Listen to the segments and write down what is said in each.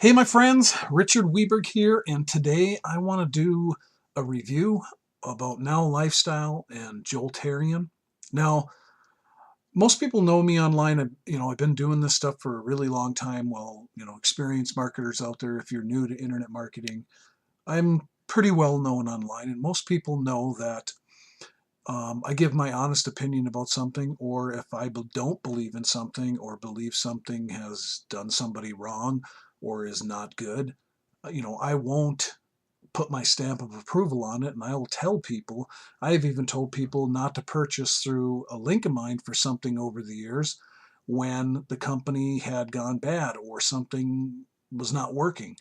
Hey, my friends, Richard Weberg here, and today I want to do a review about Now Lifestyle and Joel Therien. Now, most people know me online. I've been doing this stuff for a really long time. Well, experienced marketers out there, if you're new to internet marketing, I'm pretty well known online, and most people know that I give my honest opinion about something, or if I don't believe in something or believe something has done somebody wrong or is not good, I won't put my stamp of approval on it, and I will tell people. I've even told people not to purchase through a link of mine for something over the years when the company had gone bad or something was not working,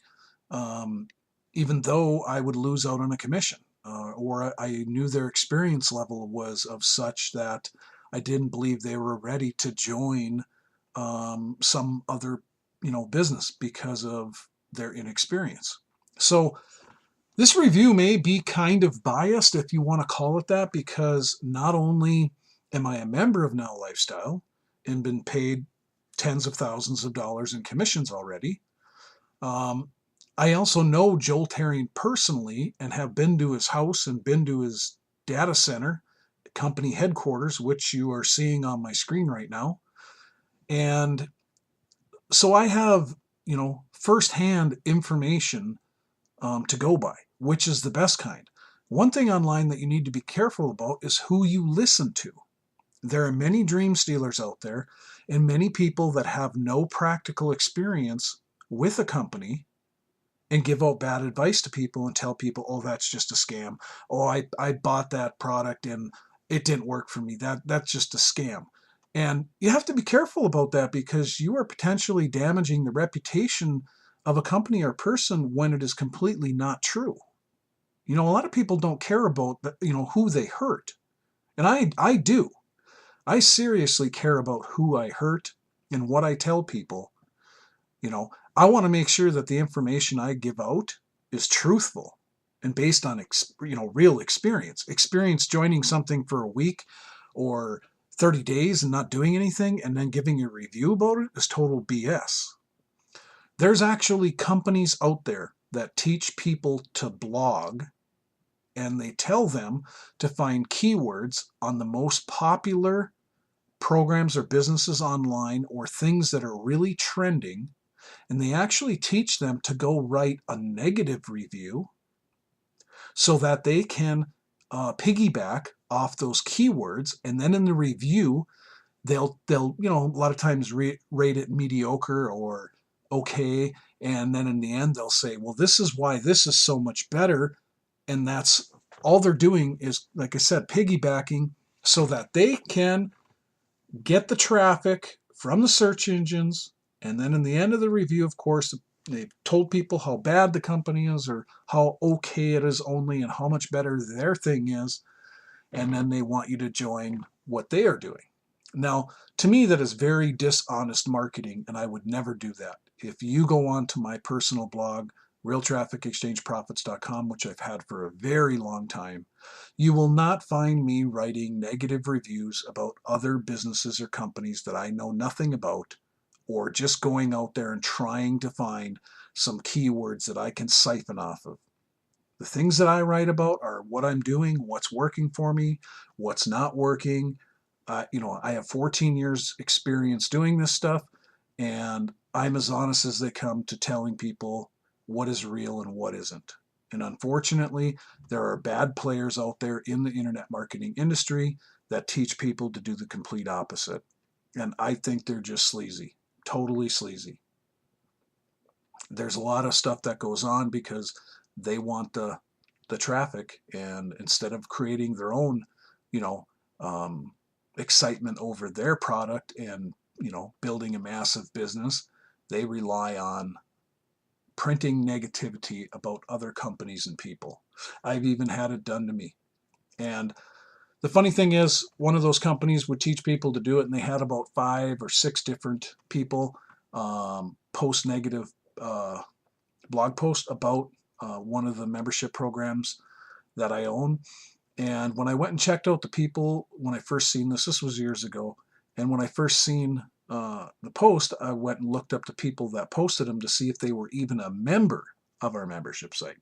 um, even though I would lose out on a commission. Or I knew their experience level was of such that I didn't believe they were ready to join some other, business because of their inexperience. So this review may be kind of biased, if you want to call it that, because not only am I a member of Now Lifestyle and been paid tens of thousands of dollars in commissions already, um, I also know Joel Therien personally and have been to his house and been to his data center, company headquarters, which you are seeing on my screen right now. And so I have, firsthand information to go by, which is the best kind. One thing online that you need to be careful about is who you listen to. There are many dream stealers out there and many people that have no practical experience with a company and give out bad advice to people and tell people, oh, that's just a scam. Oh, I bought that product and it didn't work for me. That's just a scam. And you have to be careful about that because you are potentially damaging the reputation of a company or person when it is completely not true. A lot of people don't care about who they hurt. And I do. I seriously care about who I hurt and what I tell people. I want to make sure that the information I give out is truthful and based on real experience joining something for a week or 30 days and not doing anything and then giving a review about it is total BS. There's actually companies out there that teach people to blog, and they tell them to find keywords on the most popular programs or businesses online or things that are really trending, and they actually teach them to go write a negative review so that they can piggyback off those keywords, and then in the review they'll a lot of times rate it mediocre or okay, and then in the end they'll say, well, this is why this is so much better. And that's all they're doing is, like I said, piggybacking so that they can get the traffic from the search engines. And then in the end of the review, of course, they've told people how bad the company is or how okay it is only and how much better their thing is. And then they want you to join what they are doing. Now, to me, that is very dishonest marketing, and I would never do that. If you go on to my personal blog, realtrafficexchangeprofits.com, which I've had for a very long time, you will not find me writing negative reviews about other businesses or companies that I know nothing about, or just going out there and trying to find some keywords that I can siphon off of. The things that I write about are what I'm doing, what's working for me, what's not working. I have 14 years experience doing this stuff, and I'm as honest as they come to telling people what is real and what isn't. And unfortunately, there are bad players out there in the internet marketing industry that teach people to do the complete opposite. And I think they're just sleazy, totally sleazy. There's a lot of stuff that goes on because they want the traffic, and instead of creating their own, you know, um, excitement over their product and building a massive business, they rely on printing negativity about other companies and people. I've even had it done to me. And the funny thing is, one of those companies would teach people to do it, and they had about 5 or 6 different people post negative uh, blog post about one of the membership programs that I own. And when I went and checked out the people, when I first seen this was years ago, and when I first seen the post, I went and looked up the people that posted them to see if they were even a member of our membership site.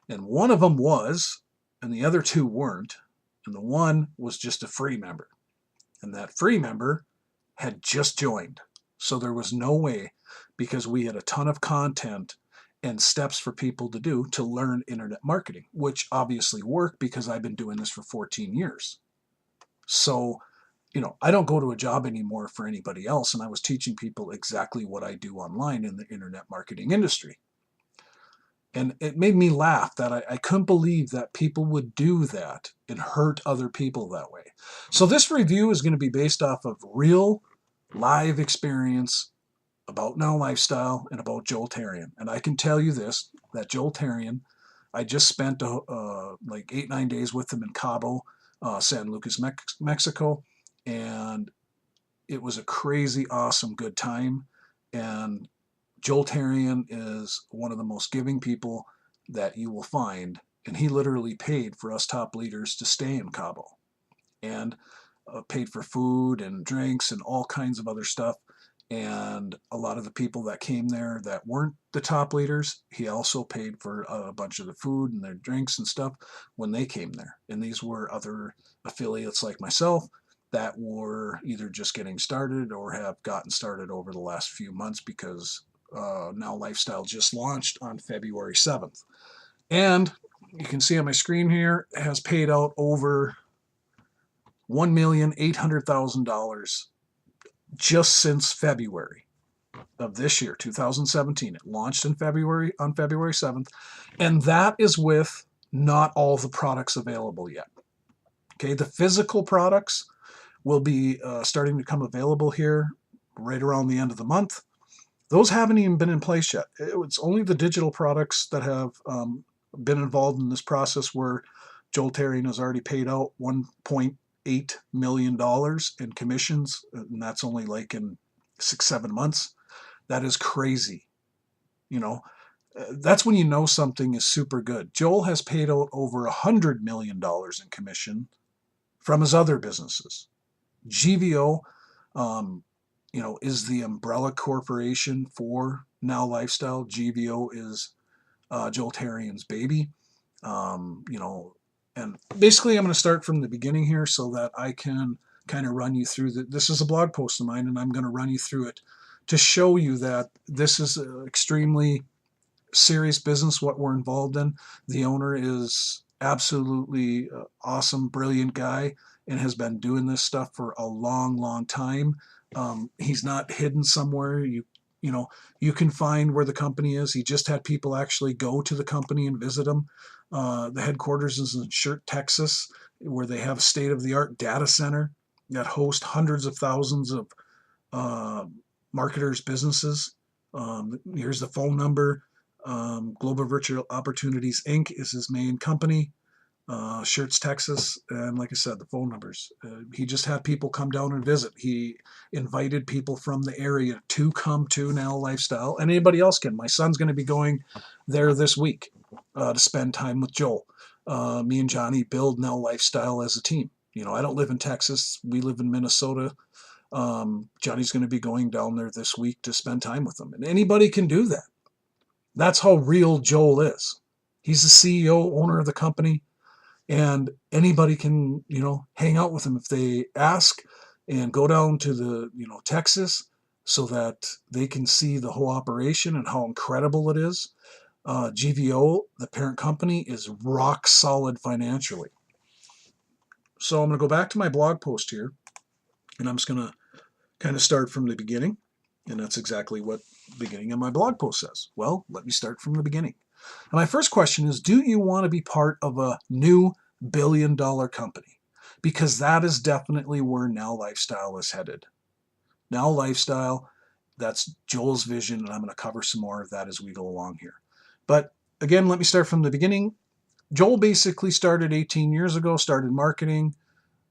And one of them was, and the other two weren't. And the one was just a free member. And that free member had just joined. So there was no way, because we had a ton of content and steps for people to do to learn internet marketing, which obviously worked because I've been doing this for 14 years. So, I don't go to a job anymore for anybody else. And I was teaching people exactly what I do online in the internet marketing industry. And it made me laugh that I couldn't believe that people would do that and hurt other people that way. So this review is going to be based off of real live experience about Now Lifestyle and about Joel Therien. And I can tell you this, that Joel Therien, I just spent like 8-9 days with him in Cabo, San Lucas, Mexico. And it was a crazy, awesome, good time. And Joel Therien is one of the most giving people that you will find. And he literally paid for us top leaders to stay in Cabo and paid for food and drinks and all kinds of other stuff. And a lot of the people that came there that weren't the top leaders, he also paid for a bunch of the food and their drinks and stuff when they came there. And these were other affiliates like myself that were either just getting started or have gotten started over the last few months because Now Lifestyle just launched on February 7th. And you can see on my screen here, it has paid out over $1,800,000 just since February of this year, 2017. It launched in February on February 7th, and that is with not all the products available yet. Okay, the physical products will be starting to come available here right around the end of the month. Those haven't even been in place yet. It's only the digital products that have been involved in this process where Joel Therien has already paid out $1.8 million in commissions, and that's only like in 6-7 months. That is crazy. That's when you know something is super good. Joel has paid out over $100 million in commission from his other businesses. GVO, is the umbrella corporation for Now Lifestyle. GVO is Joel Therien's baby. And basically I'm going to start from the beginning here so that I can kind of run you through this is a blog post of mine, and I'm going to run you through it to show you that this is an extremely serious business, what we're involved in. The owner is absolutely awesome, brilliant guy, and has been doing this stuff for a long, long time. He's not hidden somewhere. You can find where the company is. He just had people actually go to the company and visit him. The headquarters is in Schertz, Texas, where they have a state-of-the-art data center that hosts hundreds of thousands of marketers' businesses. Here's the phone number. Global Virtual Opportunities Inc. is his main company. Schertz, Texas, and like I said, the phone numbers. He just had people come down and visit. He invited people from the area to come to Now Lifestyle, and anybody else can. My son's going to be going there this week to spend time with Joel. Me and Johnny build Now Lifestyle as a team. I don't live in Texas. We live in Minnesota. Johnny's going to be going down there this week to spend time with them, and anybody can do that. That's how real Joel is. He's the CEO, owner of the company, and anybody can, hang out with him if they ask and go down to the, Texas so that they can see the whole operation and how incredible it is. GVO, the parent company, is rock solid financially. So I'm going to go back to my blog post here, and I'm just going to kind of start from the beginning. And that's exactly what the beginning of my blog post says. Well, let me start from the beginning. And my first question is, do you want to be part of a new billion-dollar company? Because that is definitely where Now Lifestyle is headed. Now Lifestyle, that's Joel's vision, and I'm going to cover some more of that as we go along here. But again, let me start from the beginning. Joel basically started 18 years ago, started marketing,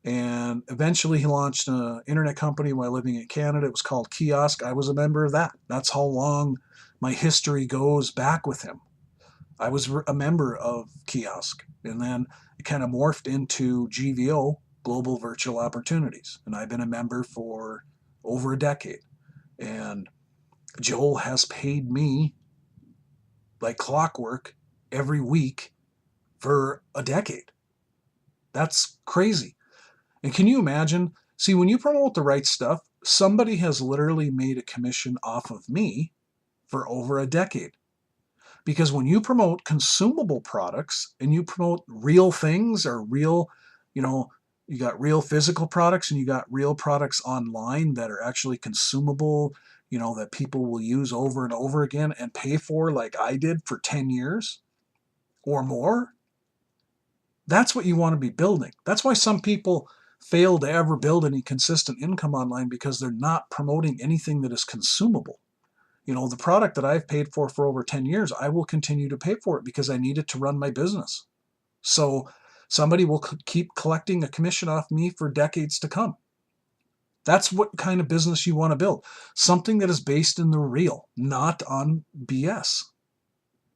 and eventually he launched an internet company while living in Canada. It was called Kiosk. I was a member of that. That's how long my history goes back with him. I was a member of Kiosk, and then it kind of morphed into GVO, Global Virtual Opportunities. And I've been a member for over a decade. And Joel has paid me like clockwork every week for a decade. That's crazy. And can you imagine? See, when you promote the right stuff, somebody has literally made a commission off of me for over a decade. Because when you promote consumable products and you promote real things or real, you know, you got real physical products and you got real products online that are actually consumable, that people will use over and over again and pay for like I did for 10 years or more, that's what you want to be building. That's why some people fail to ever build any consistent income online because they're not promoting anything that is consumable. The product that I've paid for over 10 years, I will continue to pay for it because I need it to run my business. So somebody will keep collecting a commission off me for decades to come. That's what kind of business you want to build. Something that is based in the real, not on BS.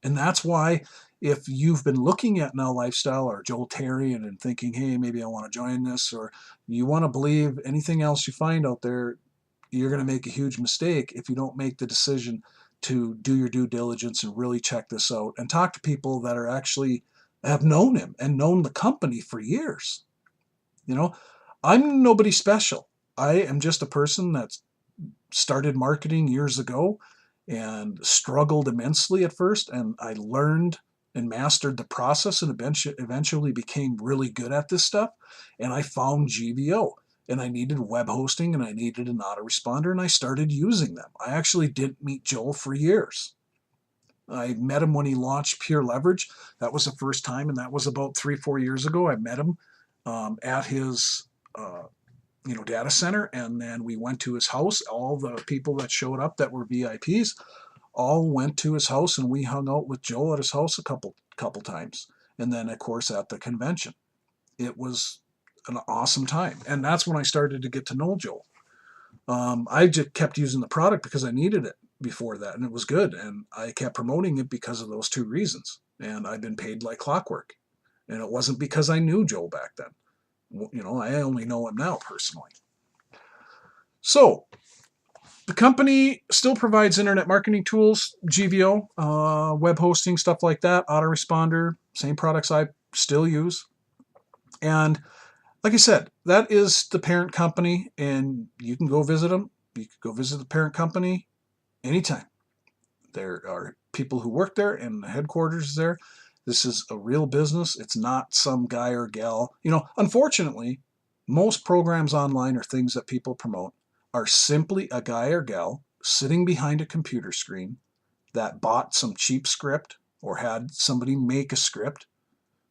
And that's why if you've been looking at Now Lifestyle or Joel Therien and thinking, hey, maybe I want to join this, or you want to believe anything else you find out there, you're going to make a huge mistake if you don't make the decision to do your due diligence and really check this out and talk to people that are actually have known him and known the company for years. I'm nobody special. I am just a person that's started marketing years ago and struggled immensely at first, and I learned and mastered the process and eventually became really good at this stuff. And I found GVO, and I needed web hosting and I needed an autoresponder, and I started using them. I actually didn't meet Joel for years. I met him when he launched Pure Leverage. That was the first time, and that was about 3-4 years ago. I met him at his data center, and then we went to his house. All the people that showed up that were VIPs all went to his house, and we hung out with Joel at his house a couple times. And then, of course, at the convention. It was an awesome time, and that's when I started to get to know Joel. I just kept using the product because I needed it before that, and it was good, and I kept promoting it because of those two reasons. And I've been paid like clockwork, and it wasn't because I knew Joel back then. I only know him now personally. So the company still provides internet marketing tools, GVO, web hosting, stuff like that, autoresponder, same products I still use. And like I said, that is the parent company, and you can go visit them. You can go visit the parent company anytime. There are people who work there, and the headquarters is there. This is a real business. It's not some guy or gal. Unfortunately, most programs online or things that people promote are simply a guy or gal sitting behind a computer screen that bought some cheap script or had somebody make a script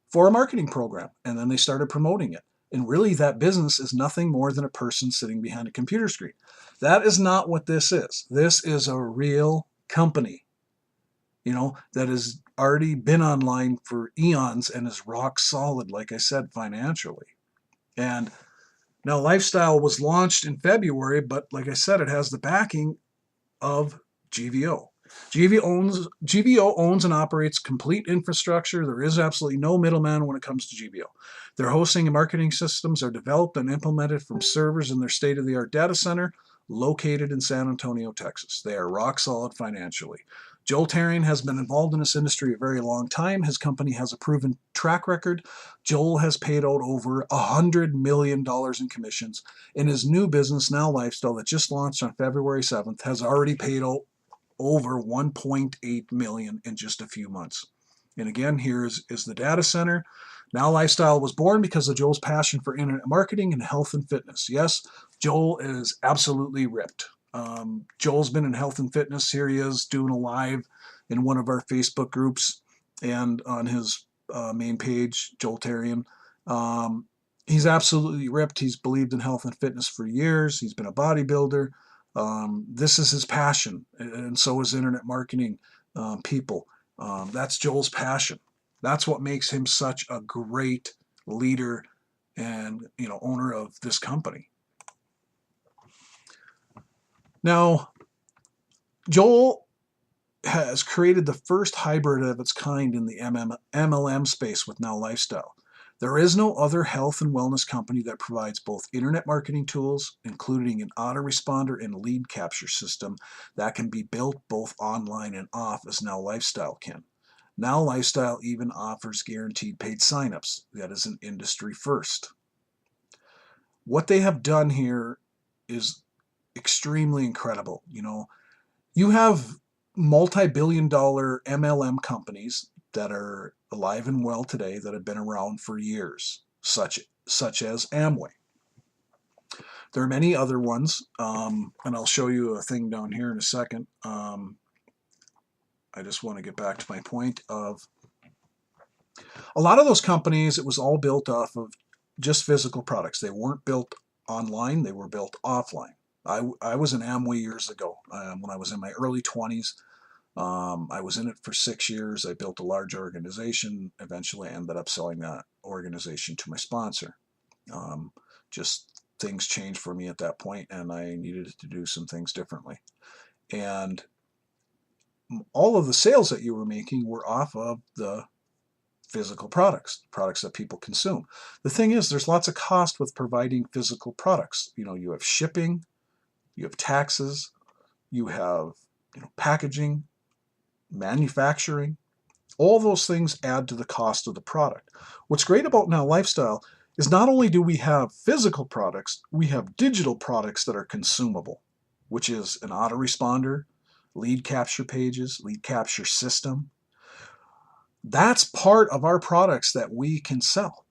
for a marketing program, and then they started promoting it. And really, that business is nothing more than a person sitting behind a computer screen. That is not what this is. This is a real company, that has already been online for eons and is rock solid, like I said, financially. And Now Lifestyle was launched in February, but like I said, it has the backing of GVO. GVO owns and operates complete infrastructure. There is absolutely no middleman when it comes to GVO. Their hosting and marketing systems are developed and implemented from servers in their state-of-the-art data center located in San Antonio, Texas. They are rock solid financially. Joel Therien has been involved in this industry a very long time. His company has a proven track record. Joel has paid out over $100 million in commissions. And his new business, Now Lifestyle, that just launched on February 7th, has already paid out over 1.8 million in just a few months. And again, here is the data center. Now Lifestyle was born because of Joel's passion for internet marketing and health and fitness. Yes, Joel is absolutely ripped. Joel's been in health and fitness. Here he is doing a live in one of our Facebook groups and on his main page, Joel Therien. He's absolutely ripped. He's believed in health and fitness for years. He's been a bodybuilder. This is his passion, and so is internet marketing people. That's Joel's passion. That's what makes him such a great leader and owner of this company. Now, Joel has created the first hybrid of its kind in the MLM space with Now Lifestyle. There is no other health and wellness company that provides both internet marketing tools, including an autoresponder and lead capture system that can be built both online and off as Now Lifestyle can. Now Lifestyle even offers guaranteed paid signups. That is an industry first. What they have done here is extremely incredible. You have multi-billion dollar MLM companies that are alive and well today that have been around for years, such as Amway. There are many other ones, and I'll show you a thing down here in a second. I just want to get back to my point of a lot of those companies, it was all built off of just physical products. They weren't built online, they were built offline. I was in Amway years ago when I was in my early 20s. I was in it for 6 years. I built a large organization. Eventually, I ended up selling that organization to my sponsor. Just things changed for me at that point, and I needed to do some things differently. And all of the sales that you were making were off of the physical products that people consume. The thing is, there's lots of cost with providing physical products. You have shipping, you have taxes, you have packaging, manufacturing. All those things add to the cost of the product. What's great about Now Lifestyle is not only do we have physical products, we have digital products that are consumable, which is an autoresponder, lead capture pages, lead capture system. That's part of our products that we can sell.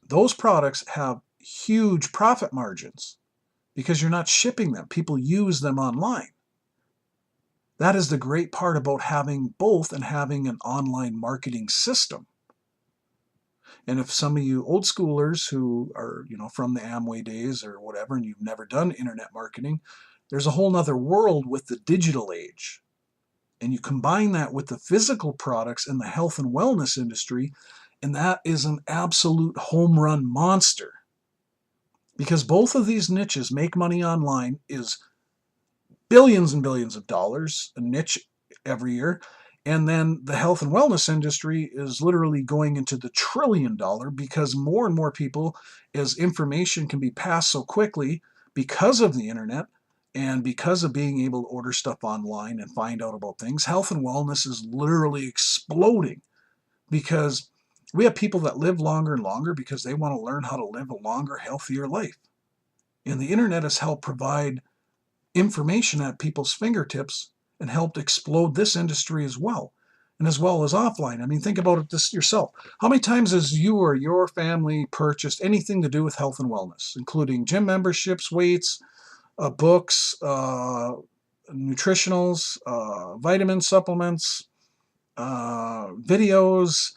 Those products have huge profit margins because you're not shipping them. People use them online. That is the great part about having both and having an online marketing system. And if some of you old schoolers who are, from the Amway days or whatever, and you've never done internet marketing, there's a whole nother world with the digital age. And you combine that with the physical products in the health and wellness industry, and that is an absolute home run monster. Because both of these niches, make money online is billions and billions of dollars a niche every year. And then the health and wellness industry is literally going into the $1 trillion because more and more people, as information can be passed so quickly because of the internet and because of being able to order stuff online and find out about things, health and wellness is literally exploding because we have people that live longer and longer because they want to learn how to live a longer, healthier life. And the internet has helped provide information at people's fingertips and helped explode this industry as well, and as well as offline. I mean, think about it this yourself. How many times has you or your family purchased anything to do with health and wellness, including gym memberships, weights, books, nutritionals, vitamin supplements, videos?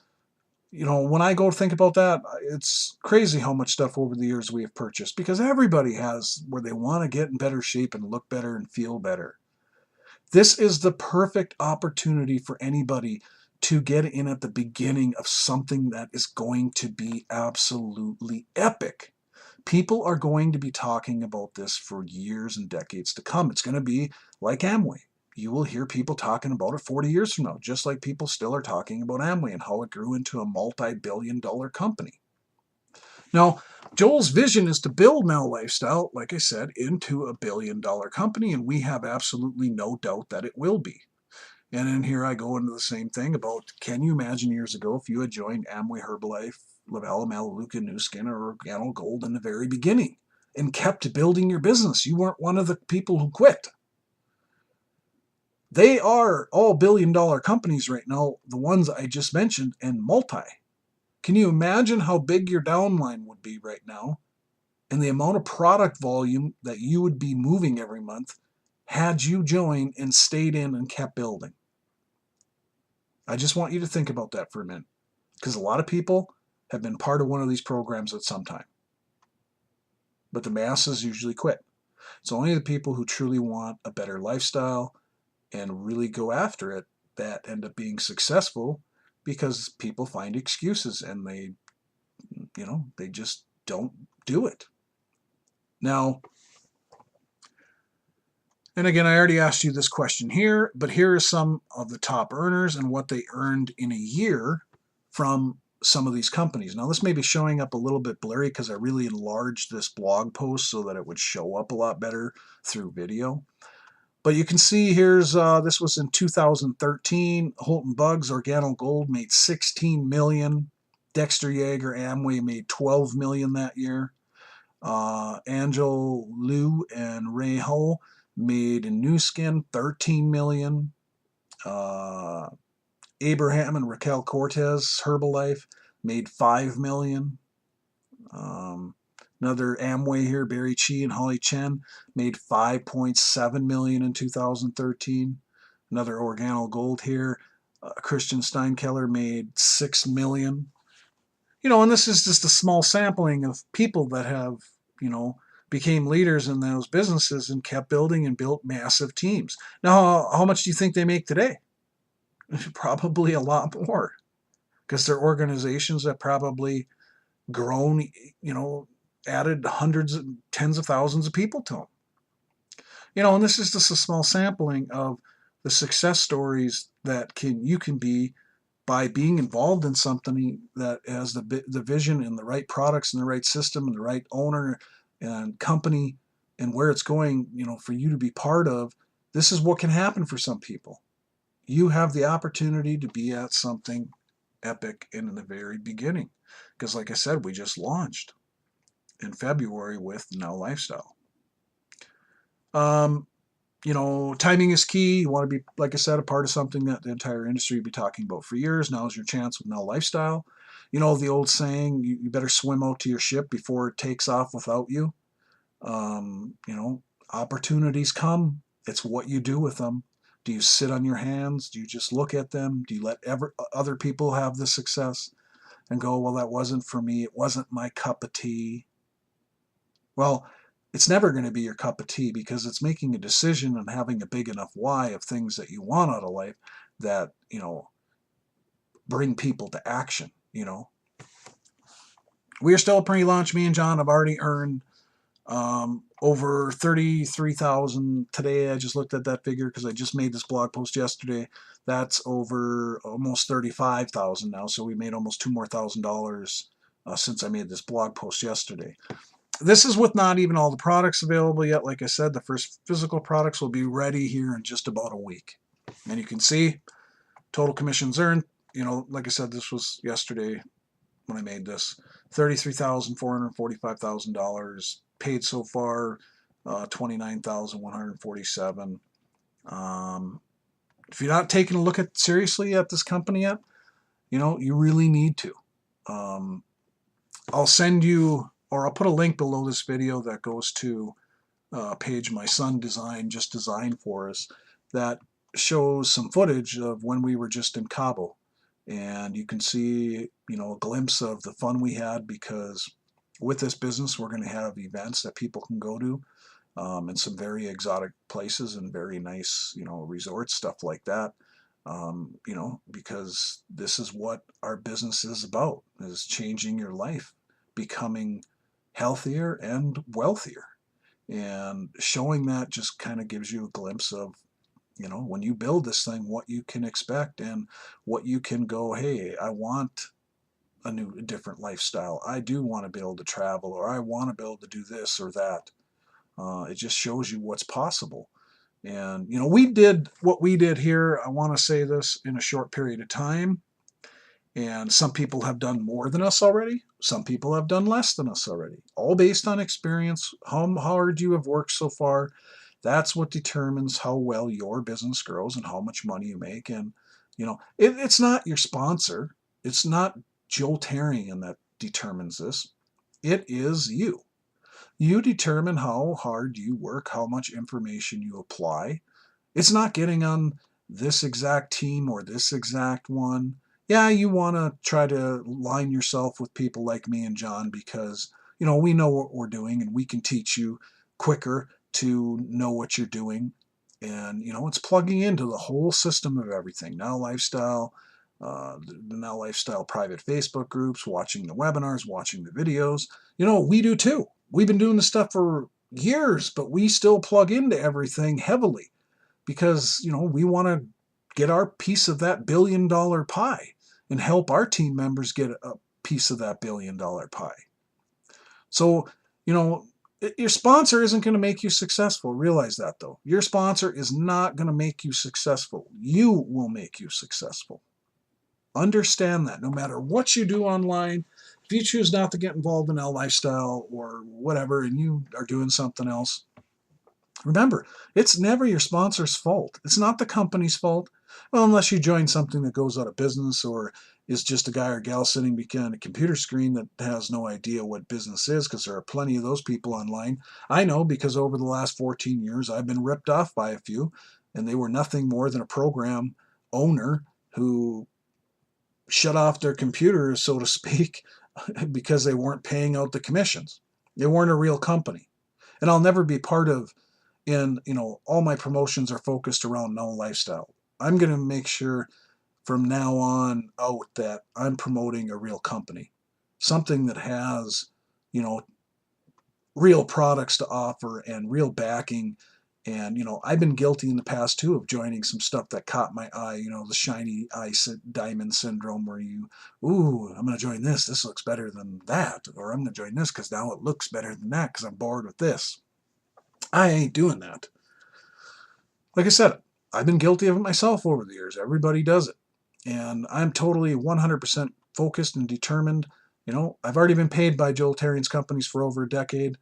When I go think about that, it's crazy how much stuff over the years we have purchased because everybody has where they want to get in better shape and look better and feel better. This is the perfect opportunity for anybody to get in at the beginning of something that is going to be absolutely epic. People are going to be talking about this for years and decades to come. It's going to be like Amway. You will hear people talking about it 40 years from now, just like people still are talking about Amway and how it grew into a multi-billion-dollar company. Now, Joel's vision is to build Now Lifestyle, like I said, into a billion-dollar company, and we have absolutely no doubt that it will be. And in here I go into the same thing about, can you imagine years ago if you had joined Amway, Herbalife, Lavella, Melaleuca, Nu Skin, or Organo Gold in the very beginning and kept building your business? You weren't one of the people who quit. They are all billion-dollar companies right now, the ones I just mentioned, and multi. Can you imagine how big your downline would be right now and the amount of product volume that you would be moving every month had you joined and stayed in and kept building? I just want you to think about that for a minute because a lot of people have been part of one of these programs at some time. But the masses usually quit. It's only the people who truly want a better lifestyle and really go after it that end up being successful because people find excuses and they just don't do it. Now, and again, I already asked you this question here, but here are some of the top earners and what they earned in a year from some of these companies. Now this may be showing up a little bit blurry because I really enlarged this blog post so that it would show up a lot better through video. But you can see here's, this was in 2013, Holton Bugs, Organo Gold made 16 million. Dexter Yeager Amway made 12 million that year. Angel Liu and Ray Ho made in New Skin 13 million. Abraham and Raquel Cortez, Herbalife, made 5 million. Another Amway here, Barry Chi and Holly Chen, made 5.7 million in 2013. Another Organo Gold here, Christian Steinkeller made 6 million. And this is just a small sampling of people that have, became leaders in those businesses and kept building and built massive teams. Now, how much do you think they make today? Probably a lot more, because they're organizations that probably grown, added hundreds and tens of thousands of people to them. And this is just a small sampling of the success stories that you can be by being involved in something that has the vision and the right products and the right system and the right owner and company and where it's going, for you to be part of. This is what can happen for some people. You have the opportunity to be at something epic in the very beginning. Because like I said, we just launched in February with Now Lifestyle. Timing is key. You want to be, like I said, a part of something that the entire industry will be talking about for years. Now is your chance with Now Lifestyle. The old saying, you better swim out to your ship before it takes off without you. Opportunities come. It's what you do with them. Do you sit on your hands? Do you just look at them? Do you let other people have the success and go, well, that wasn't for me. It wasn't my cup of tea. Well, it's never going to be your cup of tea, because it's making a decision and having a big enough why of things that you want out of life that, bring people to action. We are still a pre-launch. Me and John have already earned over 33,000 today. I just looked at that figure because I just made this blog post yesterday. That's over almost 35,000 now. So we made almost $2 more thousand since I made this blog post yesterday. This is with not even all the products available yet. Like I said, the first physical products will be ready here in just about a week. And you can see total commissions earned. Like I said, this was yesterday when I made this. $33,445,000 paid so far, $29,147. If you're not taking a look seriously at this company yet, you really need to. I'll send you, or I'll put a link below this video that goes to a page my son designed for us, that shows some footage of when we were just in Cabo. And you can see, a glimpse of the fun we had, because with this business, we're going to have events that people can go to in some very exotic places and very nice, resorts, stuff like that. Because this is what our business is about, is changing your life, becoming healthier and wealthier. And showing that just kind of gives you a glimpse of, when you build this thing, what you can expect and what you can go, hey, I want a different lifestyle. I do want to be able to travel, or I want to be able to do this or that. It just shows you what's possible. And, we did what we did here. I want to say this, in a short period of time. And some people have done more than us already. Some people have done less than us already. All based on experience, how hard you have worked so far. That's what determines how well your business grows and how much money you make. And, it's not your sponsor. It's not Joel Therien that determines this. It is you. You determine how hard you work, how much information you apply. It's not getting on this exact team or this exact one. Yeah, you want to try to line yourself with people like me and John, because, we know what we're doing and we can teach you quicker to know what you're doing. And, it's plugging into the whole system of everything. Now Lifestyle, the Now Lifestyle private Facebook groups, watching the webinars, watching the videos. We do too. We've been doing this stuff for years, but we still plug into everything heavily because, we want to get our piece of that $1 billion pie. and help our team members get a piece of that $1 billion pie. So, you know, your sponsor isn't going to make you successful. Realize that, though. Your sponsor is not going to make you successful. You will make you successful. Understand that no matter what you do online, if you choose not to get involved in LifeStyle or whatever and you are doing something else, remember, it's never your sponsor's fault. It's not the company's fault. Well, unless you join something that goes out of business or is just a guy or gal sitting behind a computer screen that has no idea what business is, because there are plenty of those people online. I know because over the last 14 years, I've been ripped off by a few, and they were nothing more than a program owner who shut off their computers, so to speak, because they weren't paying out the commissions. They weren't a real company. And I'll never be part of all my promotions are focused around Now LifeStyle. I'm going to make sure from now on out that I'm promoting a real company, something that has, you know, real products to offer and real backing. And, I've been guilty in the past too of joining some stuff that caught my eye, the shiny eye diamond syndrome where I'm going to join this. This looks better than that. Or I'm going to join this because now it looks better than that because I'm bored with this. I ain't doing that. Like I said, I've been guilty of it myself over the years. Everybody does it. And I'm totally 100% focused and determined. I've already been paid by Joel Therien's companies for over a decade.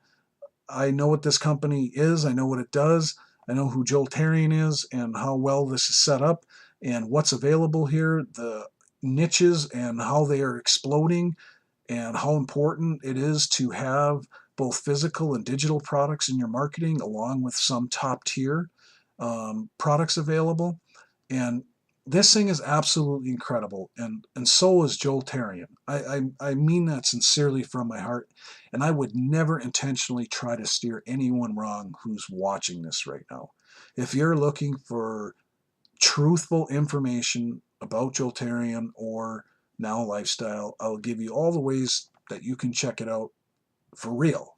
I know what this company is. I know what it does. I know who Joel Therien is and how well this is set up and what's available here, the niches and how they are exploding and how important it is to have both physical and digital products in your marketing along with some top tier products available. And this thing is absolutely incredible, and so is Joel Therien. I mean that sincerely from my heart, and I would never intentionally try to steer anyone wrong who's watching this right now. If you're looking for truthful information about Joel Therien or Now LifeStyle, I'll give you all the ways that you can check it out for real.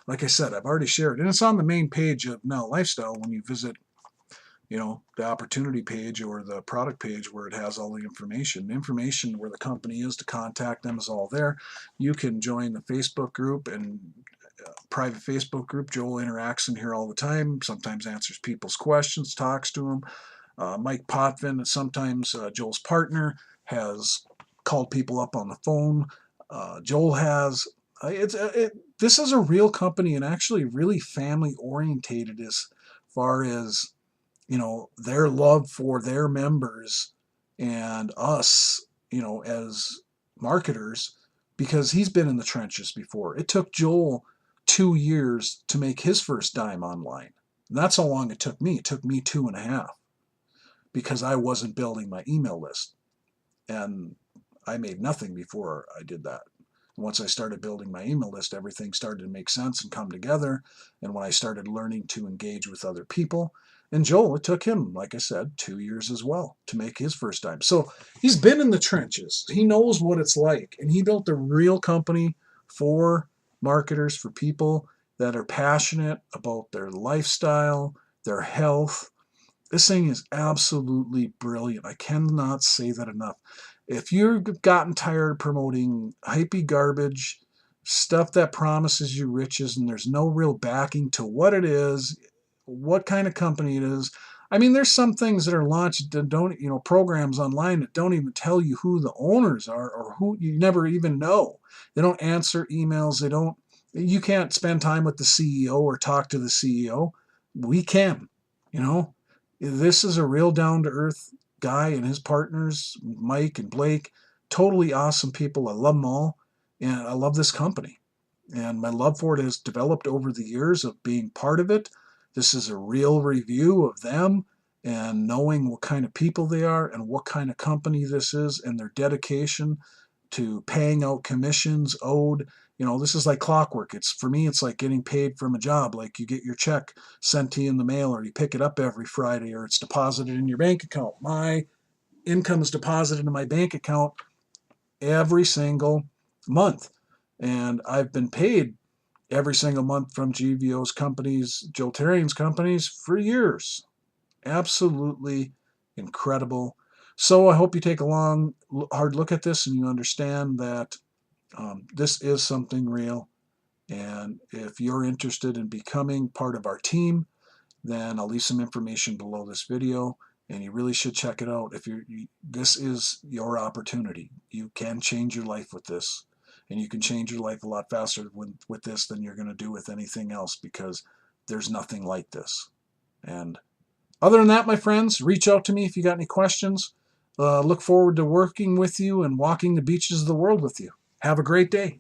Like I said, I've already shared, and it's on the main page of Now LifeStyle when you visit the opportunity page or the product page where it has all the information. The information where the company is to contact them is all there. You can join the Facebook group and private Facebook group. Joel interacts in here all the time, sometimes answers people's questions, talks to them. Mike Potvin, sometimes Joel's partner, has called people up on the phone. Joel has. This is a real company and actually really family orientated as far as their love for their members and us, as marketers, because he's been in the trenches before. It took Joel 2 years to make his first dime online. And that's how long it took me. It took me 2.5 because I wasn't building my email list. And I made nothing before I did that. Once I started building my email list, everything started to make sense and come together. And when I started learning to engage with other people, and Joel, it took him, like I said, 2 years as well to make his first dime. So he's been in the trenches. He knows what it's like. And he built a real company for marketers, for people that are passionate about their lifestyle, their health. This thing is absolutely brilliant. I cannot say that enough. If you've gotten tired of promoting hypey garbage, stuff that promises you riches and there's no real backing to what it is, what kind of company it is. I mean, there's some things that are launched that don't, programs online that don't even tell you who the owners are or who you never even know. They don't answer emails. You can't spend time with the CEO or talk to the CEO. We can, you know. This is a real down to earth guy and his partners, Mike and Blake, totally awesome people. I love them all. And I love this company. And my love for it has developed over the years of being part of it. This is a real review of them and knowing what kind of people they are and what kind of company this is and their dedication to paying out commissions owed. This is like clockwork. For me, it's like getting paid from a job. Like you get your check sent to you in the mail or you pick it up every Friday or it's deposited in your bank account. My income is deposited in my bank account every single month. And I've been paid every single month from GVO's companies, Joel Therien's companies for years. Absolutely incredible. So I hope you take a hard look at this and you understand that this is something real. And if you're interested in becoming part of our team, then I'll leave some information below this video, and you really should check it out. This is your opportunity. You can change your life with this, and you can change your life a lot faster with this than you're going to do with anything else, because there's nothing like this. And other than that, my friends, reach out to me if you got any questions. Look forward to working with you and walking the beaches of the world with you. Have a great day.